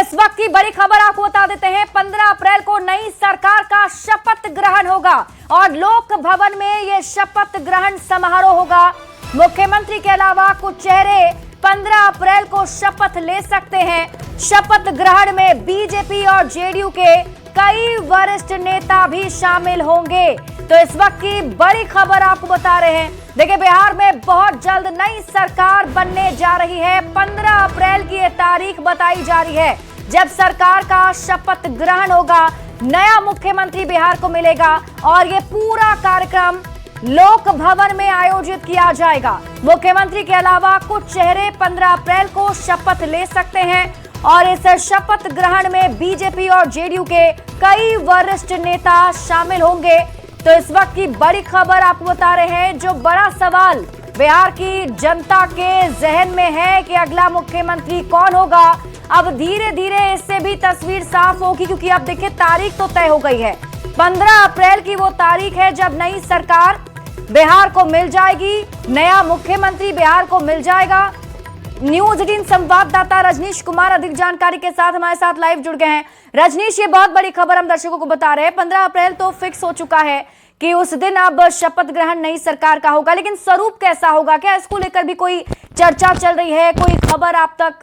इस वक्त की बड़ी खबर आपको बता देते हैं। 15 अप्रैल को नई सरकार का शपथ ग्रहण होगा और लोक भवन में यह शपथ ग्रहण समारोह होगा। मुख्यमंत्री के अलावा कुछ चेहरे 15 अप्रैल को शपथ ले सकते हैं। शपथ ग्रहण में बीजेपी और जेडीयू के कई वरिष्ठ नेता भी शामिल होंगे। तो इस वक्त की बड़ी खबर आपको बता रहे हैं। देखिए, बिहार में बहुत जल्द नई सरकार बनने जा रही है। 15 अप्रैल की ये तारीख बताई जा रही है जब सरकार का शपथ ग्रहण होगा। नया मुख्यमंत्री बिहार को मिलेगा और ये पूरा कार्यक्रम लोक भवन में आयोजित किया जाएगा। मुख्यमंत्री के अलावा कुछ चेहरे 15 अप्रैल को शपथ ले सकते हैं और इस शपथ ग्रहण में बीजेपी और जेडीयू के कई वरिष्ठ नेता शामिल होंगे। तो इस वक्त की बड़ी खबर आपको बता रहे हैं। जो बड़ा सवाल बिहार की जनता के जहन में है कि अगला मुख्यमंत्री कौन होगा, अब धीरे धीरे इससे भी तस्वीर साफ होगी, क्योंकि अब देखिए तारीख तो तय हो गई है। 15 अप्रैल की वो तारीख है जब नई सरकार बिहार को मिल जाएगी, नया मुख्यमंत्री बिहार को मिल जाएगा। न्यूज 18 संवाददाता रजनीश कुमार अधिक जानकारी के साथ हमारे साथ लाइव जुड़ गए हैं। रजनीश, ये बहुत बड़ी खबर हम दर्शकों को बता रहे हैं। 15 अप्रैल तो फिक्स हो चुका है कि उस दिन अब शपथ ग्रहण नई सरकार का होगा, लेकिन स्वरूप कैसा होगा, क्या इसको लेकर भी कोई चर्चा चल रही है, कोई खबर आप तक?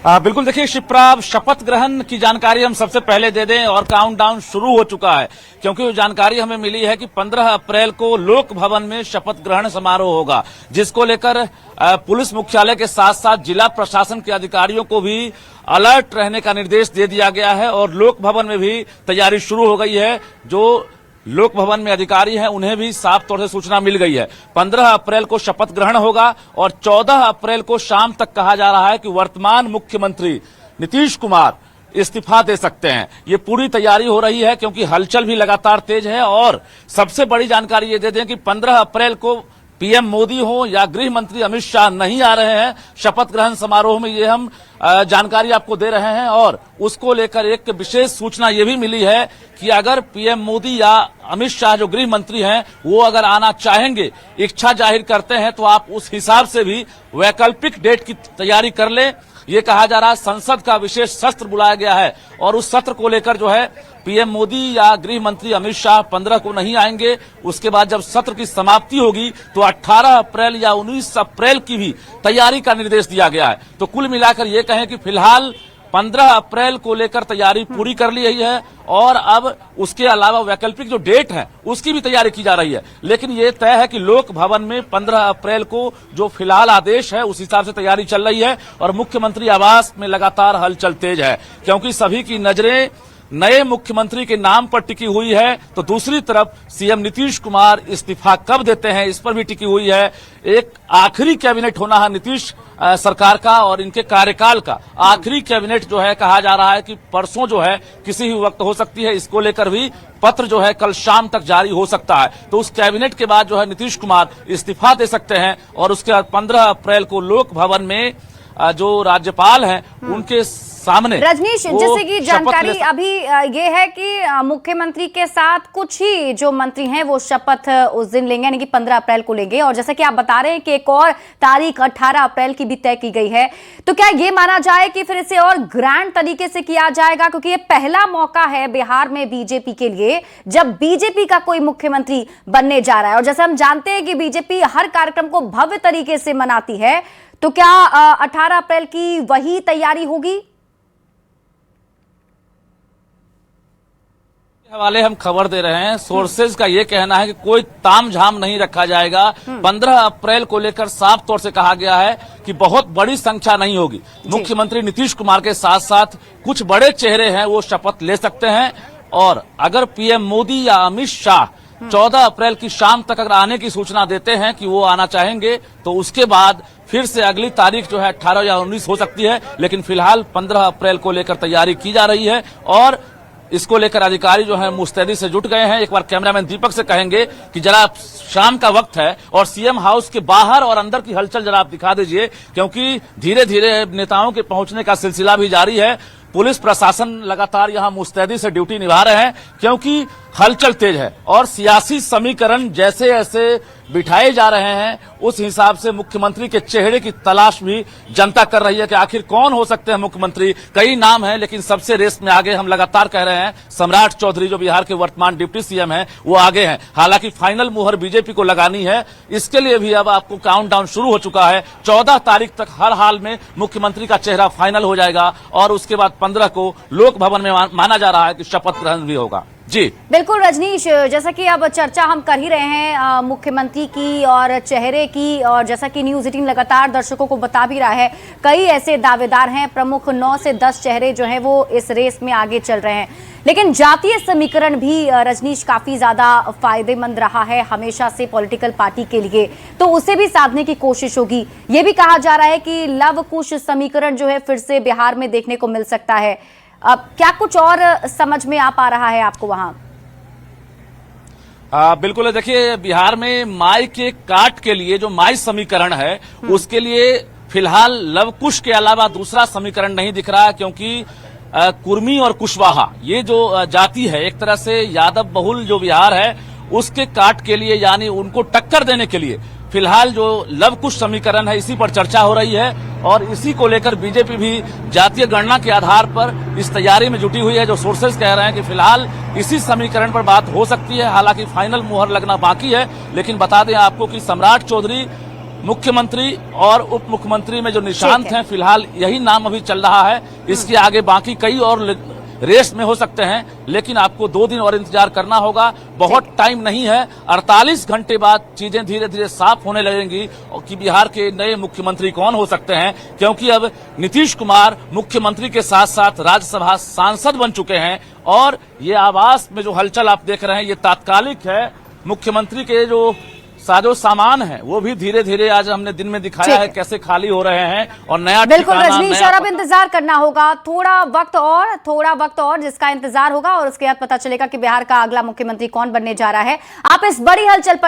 बिल्कुल, देखिए शिप्रा, शपथ ग्रहण की जानकारी हम सबसे पहले दे दें और काउंटडाउन शुरू हो चुका है, क्योंकि वो जानकारी हमें मिली है कि 15 अप्रैल को लोक भवन में शपथ ग्रहण समारोह होगा, जिसको लेकर पुलिस मुख्यालय के साथ साथ जिला प्रशासन के अधिकारियों को भी अलर्ट रहने का निर्देश दे दिया गया है और लोक भवन में भी तैयारी शुरू हो गई है। जो लोक भवन में अधिकारी हैं उन्हें भी साफ तौर से सूचना मिल गई है। 15 अप्रैल को शपथ ग्रहण होगा और 14 अप्रैल को शाम तक कहा जा रहा है कि वर्तमान मुख्यमंत्री नीतीश कुमार इस्तीफा दे सकते हैं। ये पूरी तैयारी हो रही है, क्योंकि हलचल भी लगातार तेज है। और सबसे बड़ी जानकारी ये दे दें कि 15 अप्रैल को पीएम मोदी हो या गृह मंत्री अमित शाह नहीं आ रहे हैं शपथ ग्रहण समारोह में, ये हम जानकारी आपको दे रहे हैं। और उसको लेकर एक विशेष सूचना ये भी मिली है कि अगर पीएम मोदी या अमित शाह जो गृह मंत्री हैं वो अगर आना चाहेंगे, इच्छा जाहिर करते हैं, तो आप उस हिसाब से भी वैकल्पिक डेट की तैयारी कर लें। ये कहा जा रहा है संसद का विशेष सत्र बुलाया गया है और उस सत्र को लेकर जो है पीएम मोदी या गृह मंत्री अमित शाह 15 को नहीं आएंगे। उसके बाद जब सत्र की समाप्ति होगी तो 18 अप्रैल या 19 अप्रैल की भी तैयारी का निर्देश दिया गया है। तो कुल मिलाकर ये कहें कि फिलहाल 15 अप्रैल को लेकर तैयारी पूरी कर ली गई है और अब उसके अलावा वैकल्पिक जो डेट है उसकी भी तैयारी की जा रही है। लेकिन ये तय है कि लोक भवन में 15 अप्रैल को जो फिलहाल आदेश है उस हिसाब से तैयारी चल रही है और मुख्यमंत्री आवास में लगातार हलचल तेज है, क्योंकि सभी की नजरें नए मुख्यमंत्री के नाम पर टिकी हुई है। तो दूसरी तरफ सीएम नीतीश कुमार इस्तीफा कब देते हैं इस पर भी टिकी हुई है। एक आखिरी कैबिनेट होना है नीतीश सरकार का और इनके कार्यकाल का आखिरी कैबिनेट जो है, कहा जा रहा है कि परसों जो है किसी भी वक्त हो सकती है। इसको लेकर भी पत्र जो है कल शाम तक जारी हो सकता है। तो उस कैबिनेट के बाद जो है नीतीश कुमार इस्तीफा दे सकते हैं और उसके बाद 15 अप्रैल को लोक भवन में जो राज्यपाल हैं उनके सामने। रजनीश, जैसे कि जानकारी अभी ये है कि मुख्यमंत्री के साथ कुछ ही जो मंत्री हैं वो शपथ उस दिन लेंगे, यानी कि 15 अप्रैल को लेंगे। और जैसा कि आप बता रहे हैं कि एक और तारीख 18 अप्रैल की भी तय की गई है, तो क्या ये माना जाए कि फिर इसे और ग्रैंड तरीके से किया जाएगा, क्योंकि ये पहला मौका है बिहार में बीजेपी के लिए जब बीजेपी का कोई मुख्यमंत्री बनने जा रहा है। और जैसा हम जानते हैं कि बीजेपी हर कार्यक्रम को भव्य तरीके से मनाती है, तो क्या 18 अप्रैल की वही तैयारी होगी? हवाले हम खबर दे रहे हैं, सोर्सेज का ये कहना है कि कोई तामझाम नहीं रखा जाएगा। 15 अप्रैल को लेकर साफ तौर से कहा गया है कि बहुत बड़ी संख्या नहीं होगी। मुख्यमंत्री नीतीश कुमार के साथ साथ कुछ बड़े चेहरे हैं वो शपथ ले सकते हैं और अगर पीएम मोदी या अमित शाह 14 अप्रैल की शाम तक अगर आने की सूचना देते हैं कि वो आना चाहेंगे, तो उसके बाद फिर से अगली तारीख जो है 18 या 19 हो सकती है। लेकिन फिलहाल 15 अप्रैल को लेकर तैयारी की जा रही है और इसको लेकर अधिकारी जो है मुस्तैदी से जुट गए हैं। एक बार कैमरामैन दीपक से कहेंगे कि जरा शाम का वक्त है और सीएम हाउस के बाहर और अंदर की हलचल जरा आप दिखा दीजिए, क्योंकि धीरे धीरे नेताओं के पहुंचने का सिलसिला भी जारी है। पुलिस प्रशासन लगातार यहां मुस्तैदी से ड्यूटी निभा रहे हैं, क्योंकि हलचल तेज है और सियासी समीकरण जैसे जैसे बिठाए जा रहे हैं, उस हिसाब से मुख्यमंत्री के चेहरे की तलाश भी जनता कर रही है कि आखिर कौन हो सकते हैं मुख्यमंत्री। कई नाम हैं, लेकिन सबसे रेस में आगे हम लगातार कह रहे हैं सम्राट चौधरी जो बिहार के वर्तमान डिप्टी सीएम हैं, वो आगे हैं। हालांकि फाइनल मुहर बीजेपी को लगानी है, इसके लिए भी अब आपको काउंटडाउन शुरू हो चुका है। 14 तारीख तक हर हाल में मुख्यमंत्री का चेहरा फाइनल हो जाएगा और उसके बाद 15 को लोक भवन में माना जा रहा है कि शपथ ग्रहण भी होगा। जी बिल्कुल रजनीश, जैसा कि अब चर्चा हम कर ही रहे हैं मुख्यमंत्री की और चेहरे की, और जैसा कि न्यूज़ 18 लगातार दर्शकों को बता भी रहा है, कई ऐसे दावेदार हैं, प्रमुख 9 से 10 चेहरे जो हैं वो इस रेस में आगे चल रहे हैं। लेकिन जातीय समीकरण भी रजनीश काफी ज्यादा फायदेमंद रहा है हमेशा से पॉलिटिकल पार्टी के लिए, तो उसे भी साधने की कोशिश होगी। ये भी कहा जा रहा है कि लव कुश समीकरण जो है फिर से बिहार में देखने को मिल सकता है। अब क्या कुछ और समझ में आ पा रहा है आपको वहां? बिल्कुल, देखिए बिहार में माई के काट के लिए जो माई समीकरण है उसके लिए फिलहाल लवकुश के अलावा दूसरा समीकरण नहीं दिख रहा है, क्योंकि कुर्मी और कुशवाहा ये जो जाति है, एक तरह से यादव बहुल जो बिहार है उसके काट के लिए, यानी उनको टक्कर देने के लिए फिलहाल जो लवकुश समीकरण है इसी पर चर्चा हो रही है। और इसी को लेकर बीजेपी भी जातीय गणना के आधार पर इस तैयारी में जुटी हुई है। जो सोर्सेज कह रहे हैं कि फिलहाल इसी समीकरण पर बात हो सकती है, हालांकि फाइनल मुहर लगना बाकी है। लेकिन बता दें आपको कि सम्राट चौधरी मुख्यमंत्री और उप मुख्यमंत्री में जो निशांत हैं, फिलहाल यही नाम अभी चल रहा है। इसके आगे बाकी कई और रेस में हो सकते हैं, लेकिन आपको 2 दिन और इंतजार करना होगा। बहुत टाइम नहीं है, 48 घंटे बाद चीजें धीरे धीरे साफ होने लगेंगी कि बिहार के नए मुख्यमंत्री कौन हो सकते हैं, क्योंकि अब नीतीश कुमार मुख्यमंत्री के साथ साथ राज्यसभा सांसद बन चुके हैं। और ये आवास में जो हलचल आप देख रहे हैं ये तात्कालिक है। मुख्यमंत्री के जो साजो सामान है वो भी धीरे धीरे आज हमने दिन में दिखाया है कैसे खाली हो रहे हैं और नया बिल्कुल रजनीश, और अब इंतजार करना होगा थोड़ा वक्त और जिसका इंतजार होगा और उसके बाद पता चलेगा कि बिहार का अगला मुख्यमंत्री कौन बनने जा रहा है। आप इस बड़ी हलचल पर